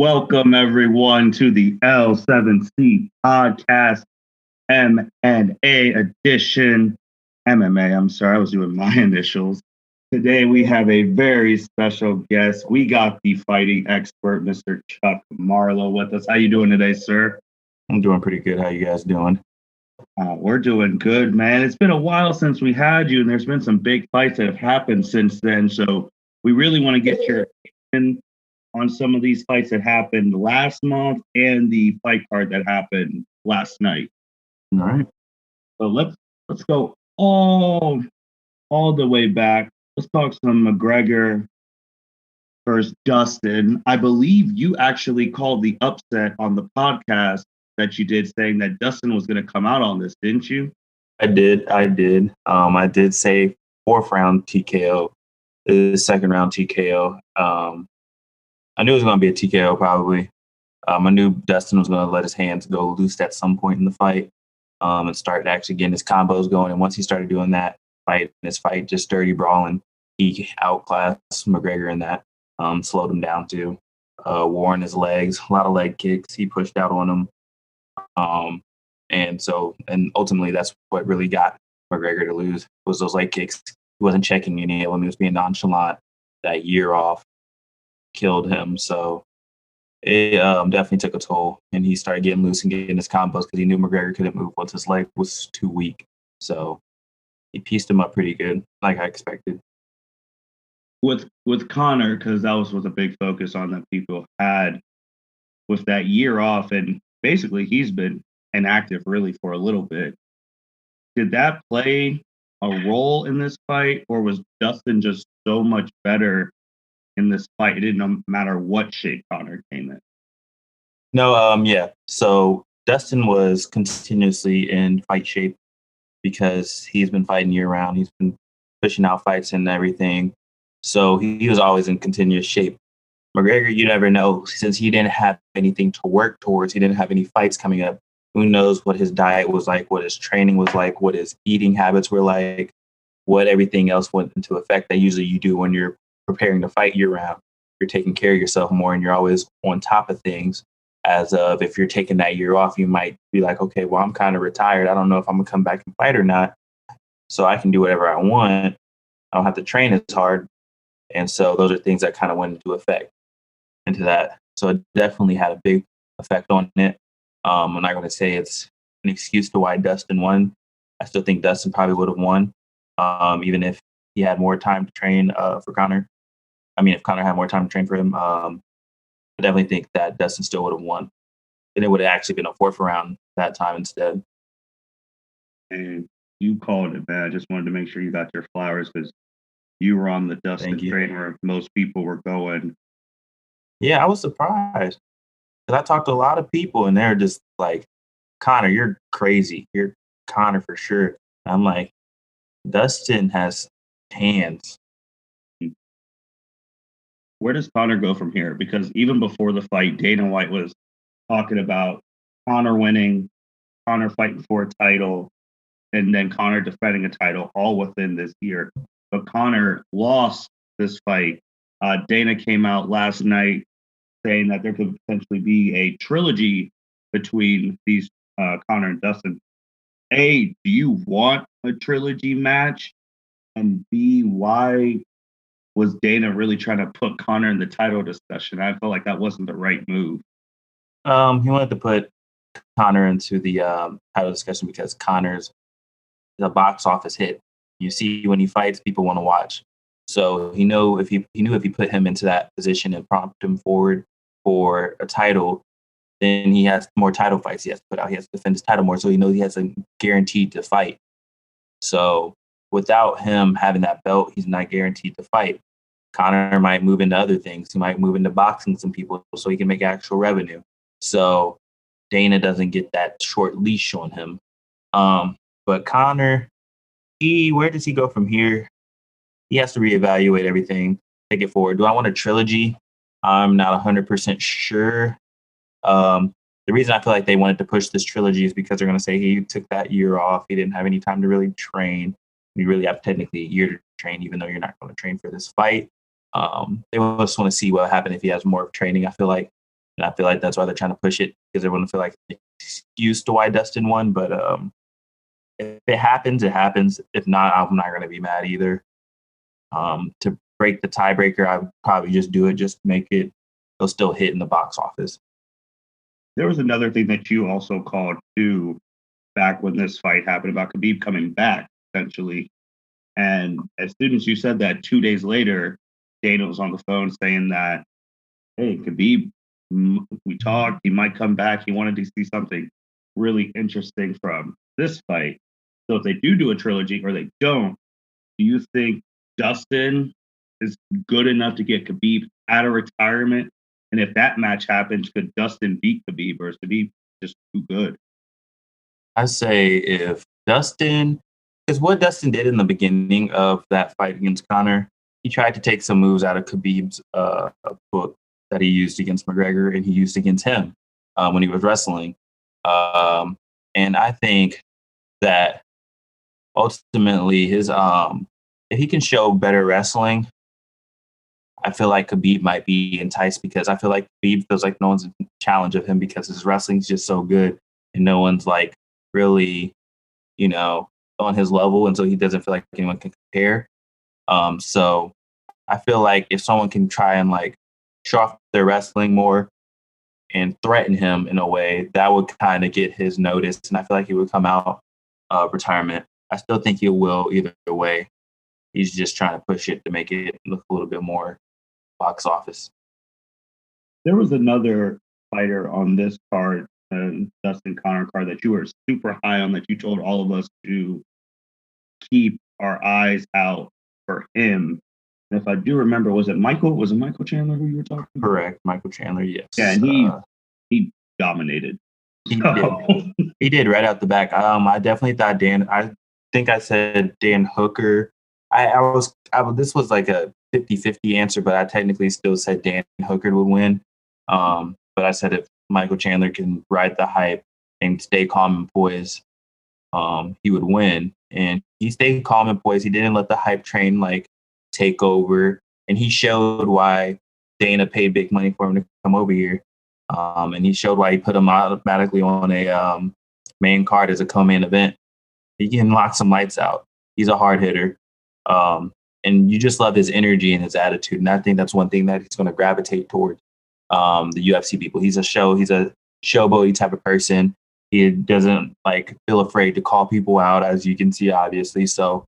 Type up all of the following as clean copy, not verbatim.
Welcome everyone to the L7C podcast M&A edition. MMA, I'm sorry, I was doing my initials. Today we have a very special guest. We got the fighting expert, Mr. Chuck Marlowe, with us. How you doing today, sir? I'm doing pretty good. How you guys doing? We're doing good, man. It's been a while since we had you, and there's been some big fights that have happened since then. So we really want to get your opinion on some of these fights that happened last month and the fight card that happened last night. All right. So let's go all the way back. Let's talk some McGregor versus Dustin. I believe you actually called the upset on the podcast that you did, saying that Dustin was going to come out on this, didn't you? I did. I did say fourth round TKO, the second round TKO. I knew it was going to be a TKO probably. I knew Dustin was going to let his hands go loose at some point in the fight and start actually getting his combos going. And once he started doing that, just dirty brawling, he outclassed McGregor in that, slowed him down too, wore on his legs, a lot of leg kicks. He pushed out on him. And ultimately that's what really got McGregor to lose was those leg kicks. He wasn't checking any of them. He was being nonchalant. That year off killed him. So it definitely took a toll, and he started getting loose and getting his combos because he knew McGregor couldn't move once his leg was too weak. So he pieced him up pretty good, like I expected. With Conor, because that was a big focus on that people had with that year off, and basically he's been inactive really for a little bit. Did that play a role in this fight, or was Dustin just so much better in this fight? It didn't matter what shape Conor came in. No, yeah. So Dustin was continuously in fight shape because he's been fighting year round. He's been pushing out fights and everything. So he was always in continuous shape. McGregor, you never know, since he didn't have anything to work towards. He didn't have any fights coming up. Who knows what his diet was like, what his training was like, what his eating habits were like, what everything else went into effect that usually you do when you're preparing to fight year round. You're taking care of yourself more and you're always on top of things. As of if you're taking that year off, you might be like, okay, well, I'm kind of retired. I don't know if I'm going to come back and fight or not. So I can do whatever I want. I don't have to train as hard. And so those are things that kind of went into effect into that. So it definitely had a big effect on it. I'm not going to say it's an excuse to why Dustin won. I still think Dustin probably would have won, even if he had more time to train for Conor. I mean, if Conor had more time to train for him, I definitely think that Dustin still would have won. And it would have actually been a fourth round that time instead. And you called it, man. I just wanted to make sure you got your flowers because you were on the Dustin train where most people were going. Yeah, I was surprised. Because I talked to a lot of people and they're just like, Conor, you're crazy. You're Conor for sure. And I'm like, Dustin has hands. Where does Conor go from here? Because even before the fight, Dana White was talking about Conor winning, Conor fighting for a title, and then Conor defending a title all within this year. But Conor lost this fight. Dana came out last night saying that there could potentially be a trilogy between these Conor and Dustin. A, do you want a trilogy match? And B, why was Dana really trying to put Conor in the title discussion? I felt like that wasn't the right move. He wanted to put Conor into the title discussion because Conor's the box office hit. You see, when he fights, people want to watch. So he knew if he put him into that position and prompt him forward for a title, then he has more title fights he has to put out. He has to defend his title more, so he knows he has a guaranteed to fight. So without him having that belt, he's not guaranteed to fight. Conor might move into other things. He might move into boxing some people so he can make actual revenue. So Dana doesn't get that short leash on him. But Conor, where does he go from here? He has to reevaluate everything, take it forward. Do I want a trilogy? I'm not 100% sure. The reason I feel like they wanted to push this trilogy is because they're going to say he took that year off. He didn't have any time to really train. You really have technically a year to train, even though you're not going to train for this fight. They just want to see what happened if he has more training. I feel like And I feel like that's why they're trying to push it, because everyone feel like excuse to why Dustin won. But if it happens, it happens. If not, I'm not going to be mad either. To break the tiebreaker, I would probably just do it, just make it, it'll still hit in the box office. There was another thing that you also called too back when this fight happened about Khabib coming back, essentially. And as soon as you said that, 2 days later, Dana was on the phone saying that, hey, Khabib, we talked, he might come back. He wanted to see something really interesting from this fight. So if they do a trilogy or they don't, do you think Dustin is good enough to get Khabib out of retirement? And if that match happens, could Dustin beat Khabib, or is Khabib just too good? I say if Dustin, because what Dustin did in the beginning of that fight against Conor, he tried to take some moves out of Khabib's book that he used against McGregor and he used against him when he was wrestling. And I think that ultimately his if he can show better wrestling, I feel like Khabib might be enticed, because I feel like Khabib feels like no one's in challenge of him because his wrestling's just so good and no one's like really, on his level, and so he doesn't feel like anyone can compare. So I feel like if someone can try and like show off their wrestling more and threaten him in a way, that would kind of get his notice, and I feel like he would come out of retirement. I still think he will either way. He's just trying to push it to make it look a little bit more box office. There was another fighter on this card, Dustin Conor card, that you were super high on, that you told all of us to keep our eyes out for him. And if I do remember, was it Michael Chandler who you were talking about? Correct, Michael Chandler, yes. Yeah, and he dominated. He did right out the back. I definitely thought I think I said Dan Hooker. This was like a 50-50 answer, but I technically still said Dan Hooker would win. But I said if Michael Chandler can ride the hype and stay calm and poised, he would win. And he stayed calm and poised. He didn't let the hype train like take over. And he showed why Dana paid big money for him to come over here. And he showed why he put him automatically on a main card as a co-main event. He can knock some lights out. He's a hard hitter. And you just love his energy and his attitude. And I think that's one thing that he's going to gravitate towards the UFC people. He's a showboaty type of person. He doesn't like feel afraid to call people out, as you can see, obviously. So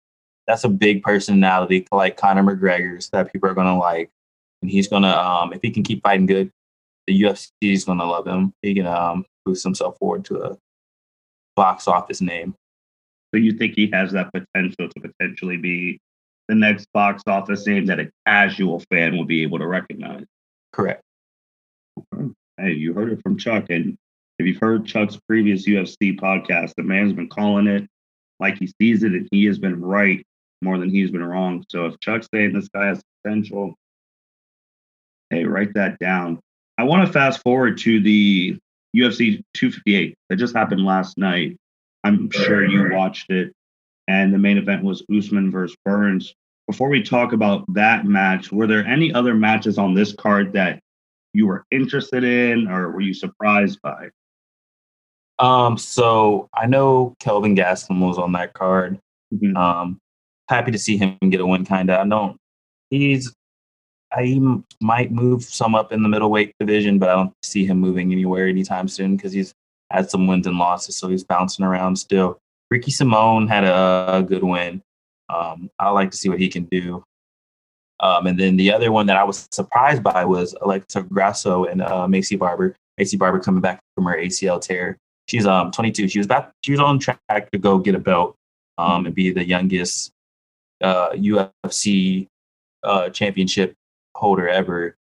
that's a big personality, like Conor McGregor's, that people are going to like. And he's going to, if he can keep fighting good, the UFC is going to love him. He can boost himself forward to a box office name. So you think he has that potential to potentially be the next box office name that a casual fan will be able to recognize? Correct. Hey, you heard it from Chuck. And if you've heard Chuck's previous UFC podcast, the man's been calling it like he sees it, and he has been right more than he's been wrong. So if Chuck's saying this guy has potential, hey, write that down. I want to fast forward to the UFC 258 that just happened last night. I'm sure you watched it. And the main event was Usman versus Burns. Before we talk about that match, were there any other matches on this card that you were interested in, or were you surprised by? So I know Kelvin Gastelum was on that card. Mm-hmm. Happy to see him get a win, kind of. I might move some up in the middleweight division, but I don't see him moving anywhere anytime soon because he's had some wins and losses, so he's bouncing around still. Ricky Simone had a good win. I like to see what he can do. And then the other one that I was surprised by was Alexa Grasso and Macy Barber. Macy Barber coming back from her ACL tear. She's 22. She was on track to go get a belt and be the youngest UFC championship holder ever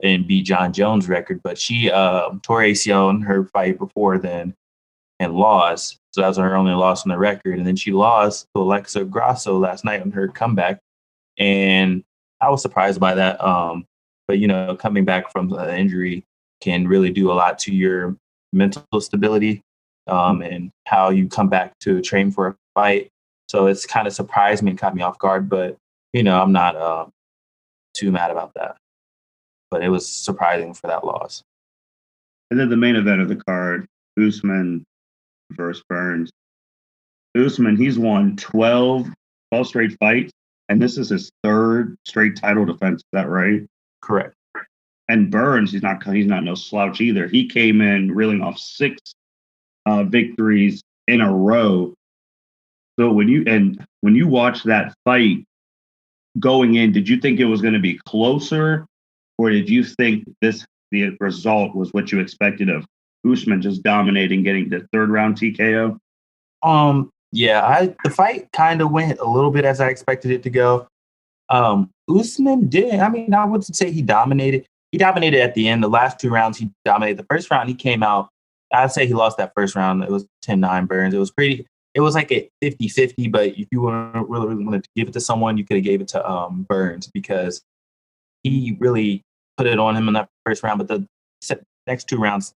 and beat Jon Jones' record. But she tore ACL in her fight before then and lost. So that was her only loss on the record. And then she lost to Alexa Grasso last night on her comeback. And I was surprised by that. But, coming back from the injury can really do a lot to your mental stability and how you come back to train for a fight. So it's kind of surprised me and caught me off guard. But, I'm not too mad about that. But it was surprising for that loss. And then the main event of the card, Usman versus Burns. Usman, he's won 12 straight fights, and this is his third straight title defense. Is that right? Correct. And Burns, he's not no slouch either. He came in reeling off 6 victories in a row. So when you watch that fight going in, did you think it was going to be closer, or did you think the result was what you expected of Usman just dominating, getting the third round TKO? Yeah, the fight kind of went a little bit as I expected it to go. Usman didn't. I mean, I wouldn't say he dominated. He dominated at the end. The last 2 rounds, he dominated. The first round, he came out. I'd say he lost that first round. It was 10-9 Burns. It was like a 50-50, but if you really wanted to give it to someone, you could have gave it to Burns because he really put it on him in that first round. But the next 2 rounds,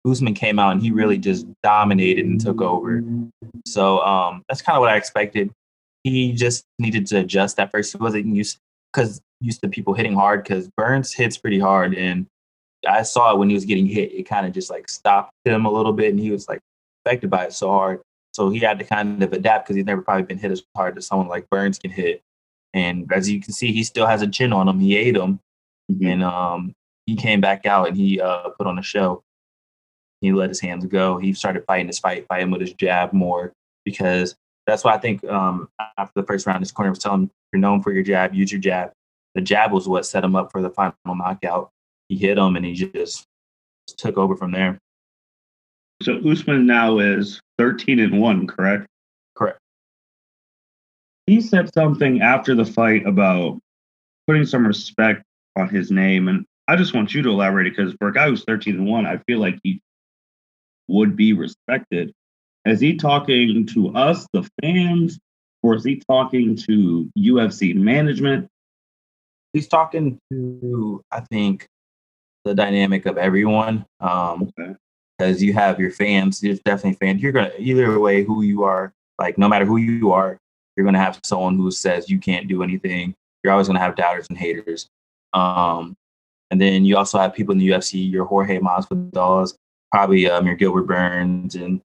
Usman came out and he really just dominated and took over. So that's kind of what I expected. He just needed to adjust that first. He wasn't used to people hitting hard because Burns hits pretty hard. And I saw it when he was getting hit. It kind of just like stopped him a little bit and he was like affected by it so hard. So he had to kind of adapt because he's never probably been hit as hard as someone like Burns can hit. And as you can see, he still has a chin on him. He ate him. Mm-hmm. And he came back out and he put on a show. He let his hands go. He started fighting with his jab more because that's why I think after the first round, his corner was telling him, you're known for your jab, use your jab. The jab was what set him up for the final knockout. He hit him and he just took over from there. So Usman now is 13-1, correct? Correct. He said something after the fight about putting some respect on his name. And I just want you to elaborate because for a guy who's 13-1, I feel like he would be respected. Is he talking to us, the fans, or is he talking to UFC management? He's talking to, I think, the dynamic of everyone. Because you have your fans, there's definitely fans. You're gonna either way who you are, like no matter who you are, you're gonna have someone who says you can't do anything. You're always gonna have doubters and haters. And then you also have people in the UFC, your Jorge Masvidal's, probably your Gilbert Burns and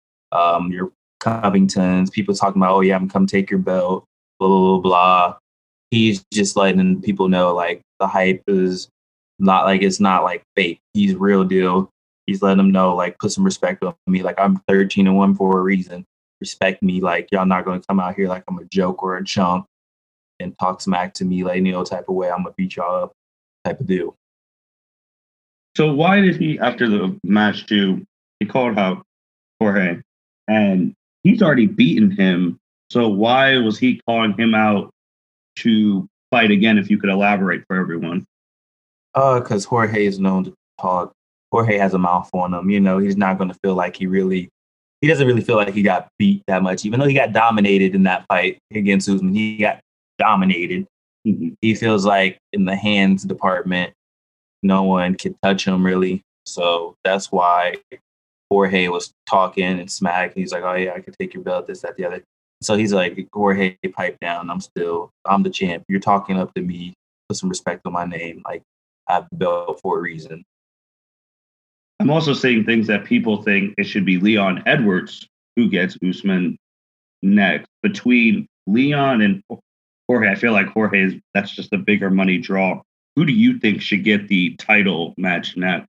your Covingtons. People talking about, oh yeah, I'm come take your belt, blah blah blah blah. He's just letting people know like the hype is not like it's not like fake. He's real deal. He's letting them know like put some respect on me. Like I'm 13-1 for a reason. Respect me. Like y'all not gonna come out here like I'm a joke or a chump and talk smack to me like type of way. I'm gonna beat y'all up type of deal. So why did he, after the match too, he called out Jorge and he's already beaten him. So why was he calling him out to fight again, if you could elaborate for everyone? Because Jorge is known to talk. Jorge has a mouth on him. He's not going to feel like he doesn't really feel like he got beat that much, even though he got dominated in that fight against Usman. He got dominated. Mm-hmm. He feels like in the hands department, no one can touch him really. So that's why Jorge was talking and smack. He's like, oh yeah, I can take your belt, this, that, the other. So he's like, Jorge, pipe down. I'm the champ. You're talking up to me. Put some respect on my name. Like, I have the belt for a reason. I'm also seeing things that people think it should be Leon Edwards who gets Usman next. Between Leon and Jorge, I feel like that's just a bigger money draw. Who do you think should get the title match next?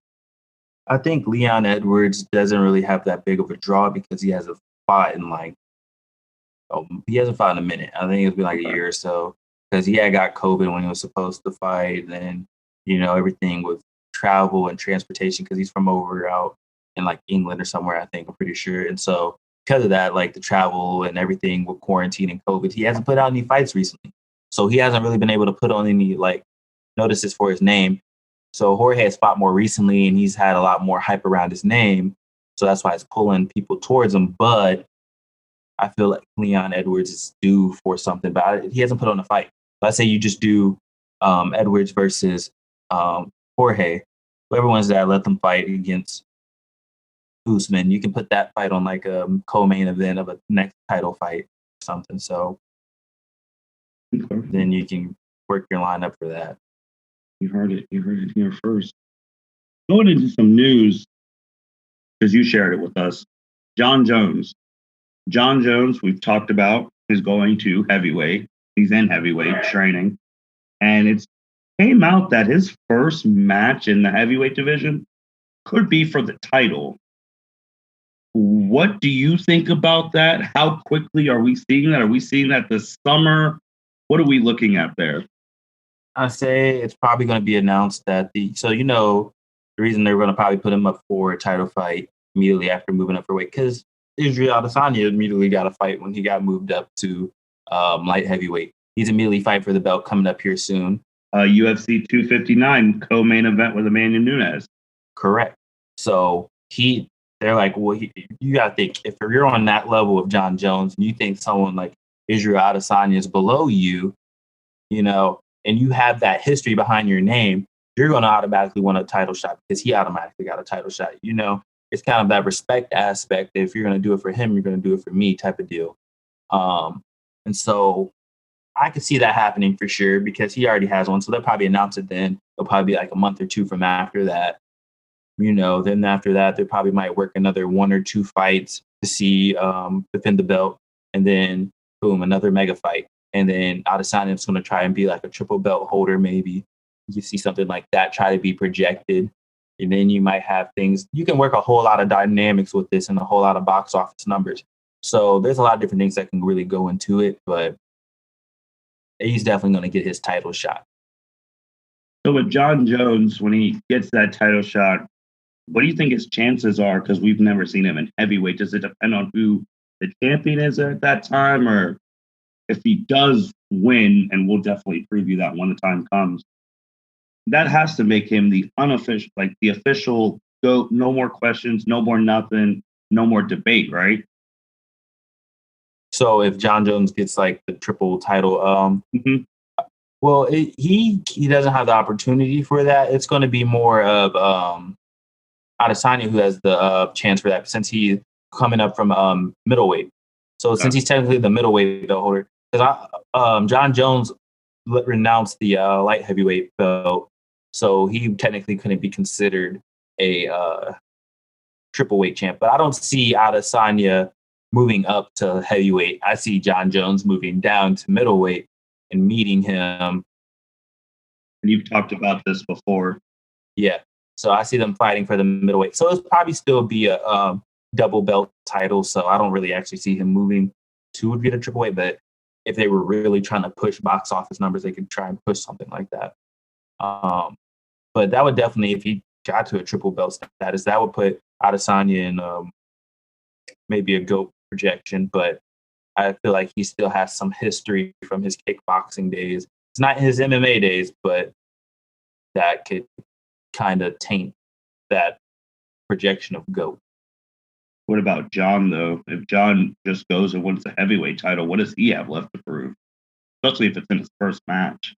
I think Leon Edwards doesn't really have that big of a draw because he hasn't fought in he hasn't fought in a minute. I think it's been like a year or so because he had got COVID when he was supposed to fight. And then, everything with travel and transportation because he's from over out in like England or somewhere, I think, I'm pretty sure. And so because of that, like the travel and everything with quarantine and COVID, he hasn't put out any fights recently. So he hasn't really been able to put on any like notices for his name. So Jorge has fought more recently and he's had a lot more hype around his name. So that's why it's pulling people towards him. But I feel like Leon Edwards is due for something, but he hasn't put on a fight. So I say you just do Edwards versus Jorge. Whoever wins that, let them fight against Usman. You can put that fight on like a co-main event of a next title fight or something. So then you can work your lineup for that. You heard it here first. Going into some news, because you shared it with us. Jon Jones. Jon Jones, we've talked about, is going to heavyweight. He's in heavyweight training. And it came out that his first match in the heavyweight division could be for the title. What do you think about that? How quickly are we seeing that? Are we seeing that this summer? What are we looking at there? I say it's probably going to be announced that the reason they're going to probably put him up for a title fight immediately after moving up for weight, because Israel Adesanya immediately got a fight when he got moved up to light heavyweight. He's immediately fighting for the belt coming up here soon. UFC 259 co-main event with Adesanya and Nunes. Correct. So they're like, well, you got to think, if you're on that level of Jon Jones and you think someone like Israel Adesanya is below you, and you have that history behind your name, you're going to automatically want a title shot because he automatically got a title shot. It's kind of that respect aspect. If you're going to do it for him, you're going to do it for me type of deal. And so I could see that happening for sure because he already has one. So they'll probably announce it then. It'll probably be like a month or two from after that. Then after that, they probably might work another 1 or 2 fights to see defend the belt. And then, boom, another mega fight. And then Adesanya is going to try and be like a triple belt holder, maybe. You see something like that, try to be projected. And then you might have things. You can work a whole lot of dynamics with this and a whole lot of box office numbers. So there's a lot of different things that can really go into it. But he's definitely going to get his title shot. So with Jon Jones, when he gets that title shot, what do you think his chances are? Because we've never seen him in heavyweight. Does it depend on who the champion is at that time? Or if he does win, and we'll definitely preview that when the time comes, that has to make him the unofficial, like the official GOAT. No more questions, no more nothing, no more debate, right? So if Jon Jones gets like the triple title, well, he doesn't have the opportunity for that. It's going to be more of Adesanya who has the chance for that since he's coming up from middleweight. So since he's technically the middleweight belt holder, because Jon Jones renounced the light heavyweight belt, so he technically couldn't be considered a triple weight champ. But I don't see Adesanya moving up to heavyweight. I see Jon Jones moving down to middleweight and meeting him. And you've talked about this before. Yeah. So I see them fighting for the middleweight. So it'll probably still be a double belt title. So I don't really actually see him moving to get a triple weight. But if they were really trying to push box office numbers, they could try and push something like that. But that would definitely, if he got to a triple belt status, that would put Adesanya in maybe a GOAT projection. But I feel like he still has some history from his kickboxing days. It's not his MMA days, but that could kind of taint that projection of GOAT. What about Jon, though? If Jon just goes and wins the heavyweight title, what does he have left to prove? Especially if it's in his first match.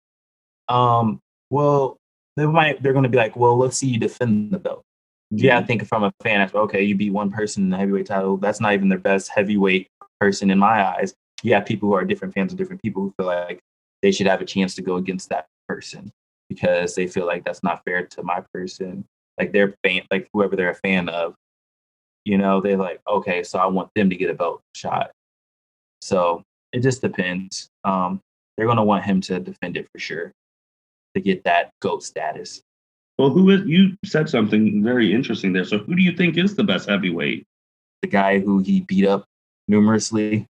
Well, they're going to be like, well, let's see you defend the belt. Yeah, I think from a fan, okay, you beat one person in the heavyweight title. That's not even their best heavyweight person in my eyes. You have people who are different fans of different people who feel like they should have a chance to go against that person because they feel like that's not fair to my person. Like their fan, like whoever they're a fan of, they're like, okay, so I want them to get a belt shot. So it just depends. They're going to want him to defend it for sure to get that GOAT status. Well, you said something very interesting there. So who do you think is the best heavyweight? The guy who he beat up numerously.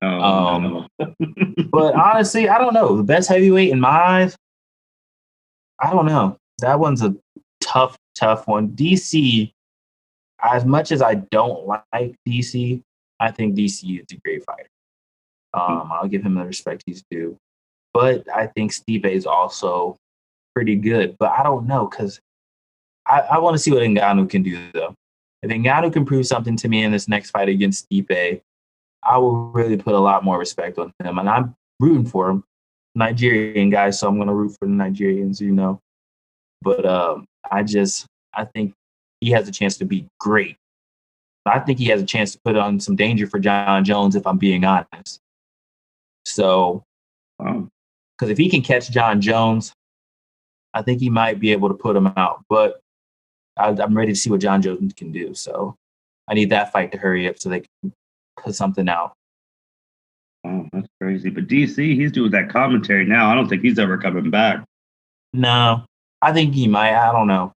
No. But honestly, I don't know. The best heavyweight in my eyes, I don't know. That one's a tough one. DC, as much as I don't like DC, I think DC is a great fighter. I'll give him the respect he's due. But I think Stipe is also pretty good. But I don't know because I want to see what Ngannou can do, though. If Ngannou can prove something to me in this next fight against Stipe, I will really put a lot more respect on him. And I'm rooting for him. Nigerian guy, so I'm going to root for the Nigerians, But I think he has a chance to be great. I think he has a chance to put on some danger for Jon Jones, if I'm being honest. So, because if he can catch Jon Jones, I think he might be able to put him out. But I'm ready to see what Jon Jones can do. So I need that fight to hurry up so they can put something out. Oh, that's crazy. But DC, he's doing that commentary now. I don't think he's ever coming back. No, I think he might. I don't know.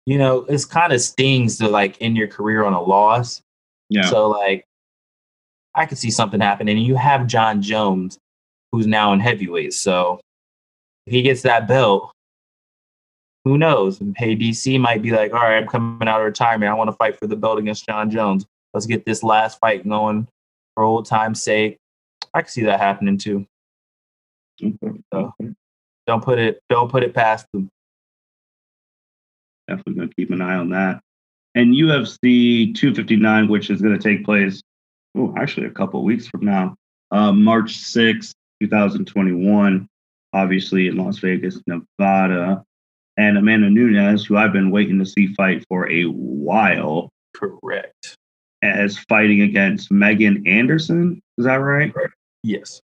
It's kind of stings to like end your career on a loss. Yeah. So like, I could see something happening. And you have Jon Jones, who's now in heavyweight. So if he gets that belt, who knows? And hey, DC might be like, all right, I'm coming out of retirement. I want to fight for the belt against Jon Jones. Let's get this last fight going for old time's sake. I can see that happening too. Okay. So don't put it past them. Definitely going to keep an eye on that. And UFC 259, which is going to take place, actually a couple of weeks from now, March 6th, 2021, obviously in Las Vegas, Nevada. And Amanda Nunes, who I've been waiting to see fight for a while. Correct. As fighting against Megan Anderson. Is that right? Yes.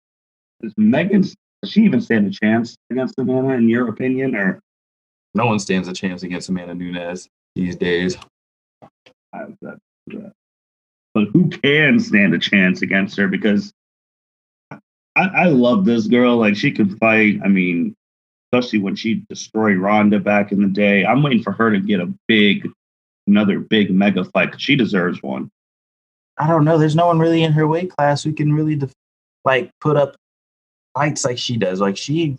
Does she even stand a chance against Amanda, in your opinion? Or no one stands a chance against Amanda Nunes these days. But who can stand a chance against her? Because I love this girl. Like, she can fight. I mean, especially when she destroyed Ronda back in the day. I'm waiting for her to get another big mega fight, because she deserves one. I don't know. There's no one really in her weight class who can really put up fights like she does. Like, she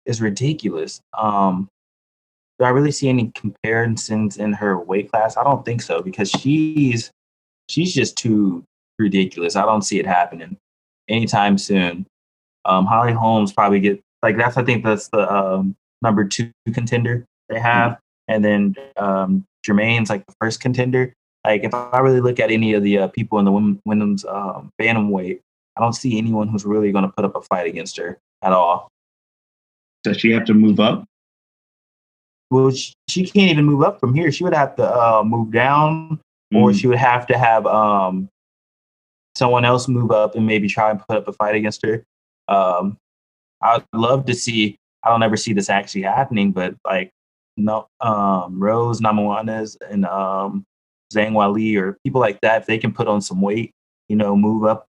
is ridiculous. Do I really see any comparisons in her weight class? I don't think so, because she's just too ridiculous. I don't see it happening anytime soon. Holly Holmes probably I think that's the number 2 contender they have. And then Jermaine's like the first contender. Like, if I really look at any of the people in the women's bantamweight, I don't see anyone who's really going to put up a fight against her at all. Does she have to move up? Well, she can't even move up from here. She would have to move down, or she would have to have someone else move up and maybe try and put up a fight against her. I'd love to see. I don't ever see this actually happening, but like, no, Rose Namajunas and Zhang Weili or people like that, if they can put on some weight, move up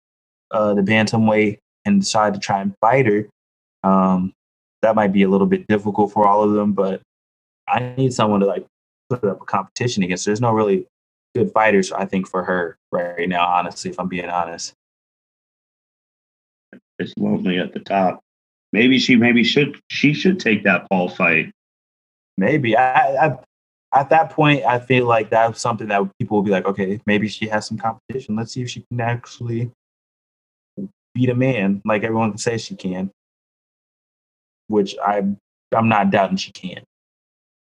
the bantamweight and decide to try and fight her, that might be a little bit difficult for all of them. But I need someone to like put up a competition against. There's no really good fighters, I think, for her right now, honestly, if I'm being honest. It's lonely at the top. Maybe she should take that Paul fight. Maybe. I at that point, I feel like that's something that people will be like, okay, maybe she has some competition. Let's see if she can actually beat a man like everyone can say she can, which I'm not doubting she can.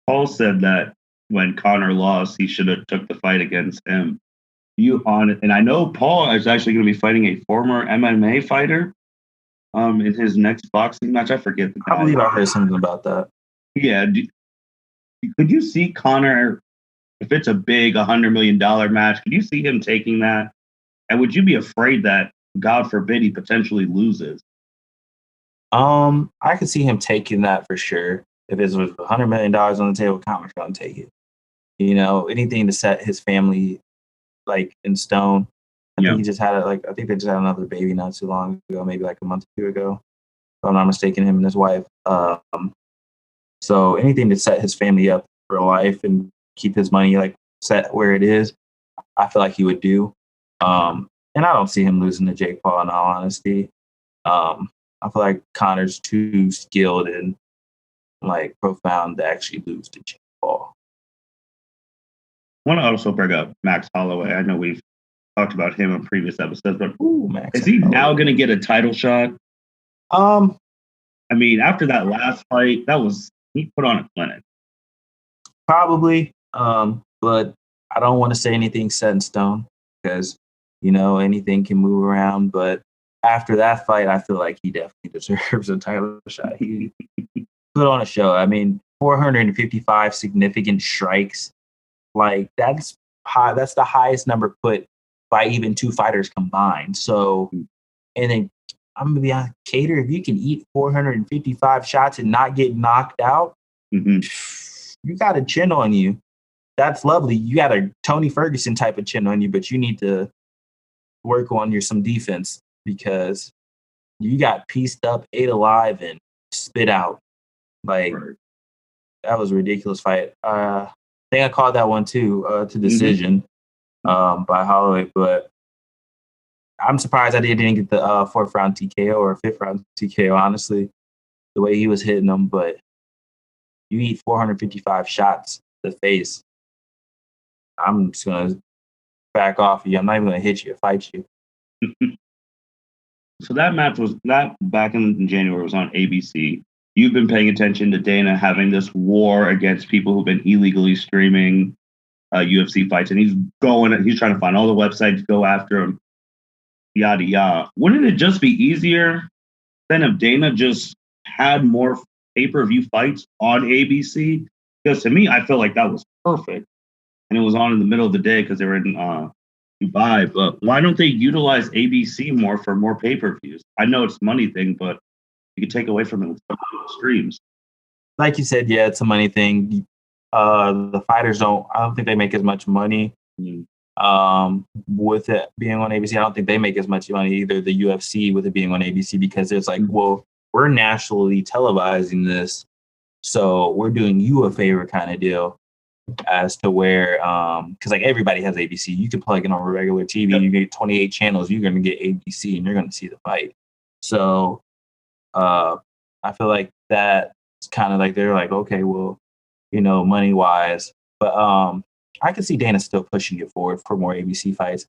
Paul said that when Conor lost, he should have took the fight against him. And I know Paul is actually going to be fighting a former MMA fighter in his next boxing match. I forget the guy. I believe I heard something about that. Yeah. Could you see Conor, if it's a big $100 million match, could you see him taking that? And would you be afraid that, God forbid, he potentially loses? I could see him taking that for sure. If it was $100 million on the table, Conor's going to take it. Anything to set his family like in stone. I think they just had another baby not too long ago, maybe like a month or 2 ago, if I'm not mistaken, him and his wife. So anything to set his family up for life and keep his money like set where it is, I feel like he would do. And I don't see him losing to Jake Paul, in all honesty. I feel like Conor's too skilled and like profound to actually lose to Jake Paul. I want to also bring up Max Holloway. I know we've talked about him in previous episodes, but Max is he now going to get a title shot? I mean, after that last fight, he put on a clinic. Probably, but I don't want to say anything set in stone because, anything can move around. But after that fight, I feel like he definitely deserves a title shot. He put on a show. I mean, 455 significant strikes. Like, that's high. That's the highest number put by even 2 fighters combined. So, and then I'm gonna be honest, Cater, if you can eat 455 shots and not get knocked out, you got a chin on you. that's lovely. You got a Tony Ferguson type of chin on you, but you need to work on some defense because you got pieced up, ate alive, and spit out. Like, that was a ridiculous fight. I think I called that one too, to decision by Holloway, but I'm surprised I didn't get the fourth round TKO or fifth round TKO, honestly, the way he was hitting them. But you eat 455 shots to the face. I'm just going to back off of you. I'm not even going to hit you or fight you. So that match was that back in January was on ABC. You've been paying attention to Dana having this war against people who've been illegally streaming UFC fights, and he's trying to find all the websites, go after him, yada yada. Wouldn't it just be easier than if Dana just had more pay-per-view fights on ABC? Because to me, I feel like that was perfect, and it was on in the middle of the day because they were in Dubai. But why don't they utilize ABC more for more pay-per-views? I know it's a money thing, but you could take away from it with some streams. Like you said, yeah, it's a money thing. The fighters I don't think they make as much money with it being on ABC. I don't think they make as much money either, the UFC, with it being on ABC, because it's like, well, we're nationally televising this, so we're doing you a favor kind of deal as to where, because like everybody has ABC. You can plug it on regular TV. You get 28 channels. You're going to get ABC, and you're going to see the fight. So I feel like that's kind of like they're like, okay, well, money wise, but I can see Dana still pushing it forward for more ABC fights.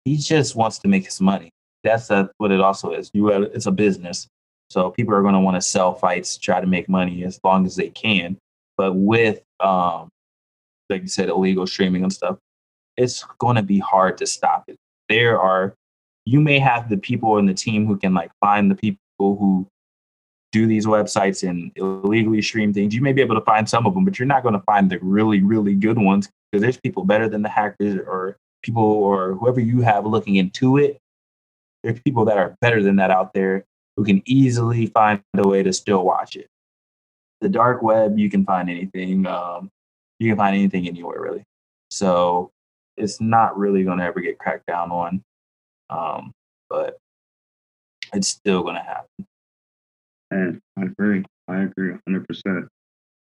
He just wants to make his money. That's what it also is. It's a business, so people are going to want to sell fights, try to make money as long as they can. But with like you said, illegal streaming and stuff, it's going to be hard to stop it. You may have the people in the team who can like find the people who do these websites and illegally stream things. You may be able to find some of them, but you're not going to find the really, really good ones, because there's people better than the hackers or people or whoever you have looking into it. There's people that are better than that out there who can easily find a way to still watch it. The dark web, you can find anything. You can find anything anywhere, really. So it's not really going to ever get cracked down on, but it's still going to happen. And I agree 100%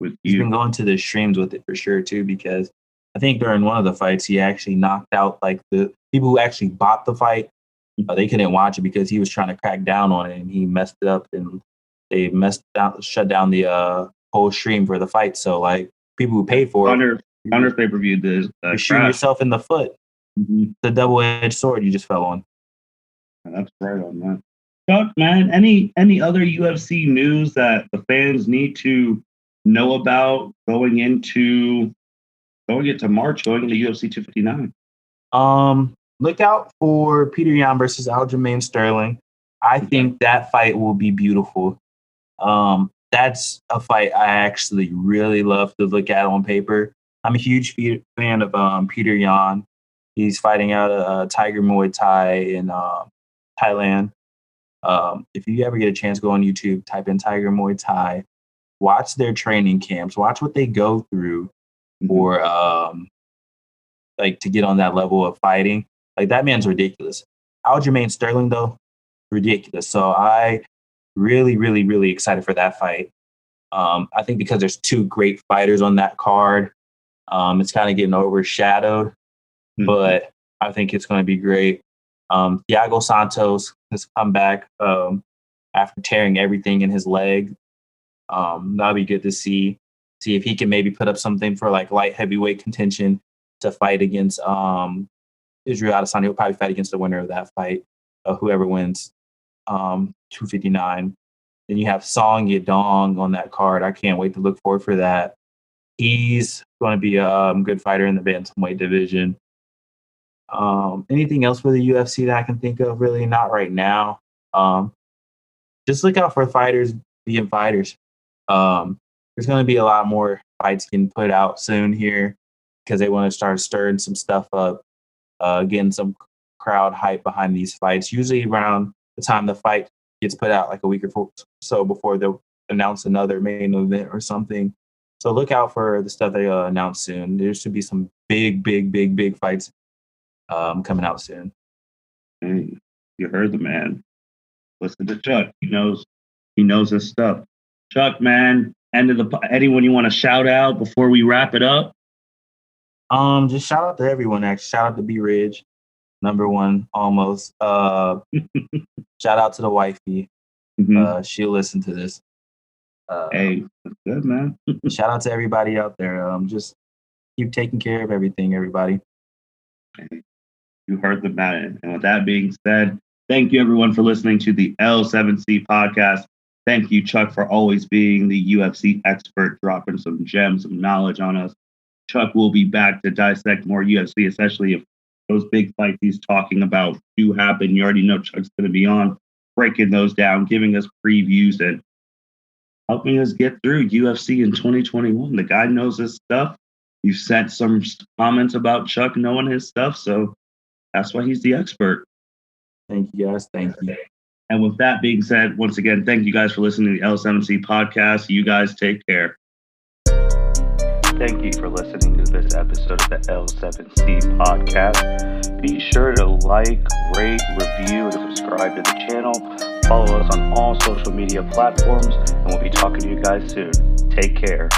with you. He's been going to the streams with it for sure too, because I think during one of the fights he actually knocked out like the people who actually bought the fight. They couldn't watch it because he was trying to crack down on it, and he messed it up, and they shut down the whole stream for the fight. So like people who paid for Hunter's pay-per-view did you're shooting yourself in the foot. Mm-hmm. The double-edged sword you just fell on. That's right on that. Chuck, man, any other UFC news that the fans need to know about going into March, going into UFC 259? Look out for Peter Yan versus Aljamain Sterling. I think that fight will be beautiful. That's a fight I actually really love to look at on paper. I'm a huge fan of Peter Yan. He's fighting out a Tiger Muay Thai in Thailand. If you ever get a chance, go on YouTube, type in Tiger Muay Thai, watch their training camps, watch what they go through for like to get on that level of fighting. Like, that man's ridiculous. Aljamain Sterling, though, ridiculous. So I really, really, really excited for that fight. I think because there's two great fighters on that card, it's kind of getting overshadowed, but I think it's going to be great. Thiago Santos has come back after tearing everything in his leg. That'll be good to see if he can maybe put up something for like light heavyweight contention to fight against Israel Adesanya. He'll probably fight against the winner of that fight, whoever wins 259. Then you have Song Yadong on that card. I can't wait to look forward for that. He's going to be a good fighter in the bantamweight division. Anything else for the UFC that I can think of? Really not right now. Just look out for fighters being fighters. There's going to be a lot more fights getting put out soon here because they want to start stirring some stuff up, getting some crowd hype behind these fights. Usually around the time the fight gets put out, like a week or so before they'll announce another main event or something. So look out for the stuff they announce soon. There should be some big fights coming out soon. Hey, you heard the man. Listen to Chuck. He knows his stuff. Chuck, man, anyone you want to shout out before we wrap it up? Just shout out to everyone. Actually, shout out to B Ridge, #1 almost. Shout out to the wifey. Mm-hmm. She'll listen to this. Hey, that's good, man. Shout out to everybody out there. Just keep taking care of everything, everybody. Hey, you heard the man. And with that being said, thank you everyone for listening to the L7C podcast. Thank you, Chuck, for always being the UFC expert, dropping some gems, some knowledge on us. Chuck will be back to dissect more UFC, especially if those big fights he's talking about do happen. You already know Chuck's going to be on, breaking those down, giving us previews, and helping us get through UFC in 2021. The guy knows his stuff. You sent some comments about Chuck knowing his stuff, so that's why he's the expert. Thank you, guys. Thank you. And with that being said, once again, thank you guys for listening to the L7C podcast. You guys take care. Thank you for listening to this episode of the L7C podcast. Be sure to like, rate, review, and subscribe to the channel. Follow us on all social media platforms, and we'll be talking to you guys soon. Take care.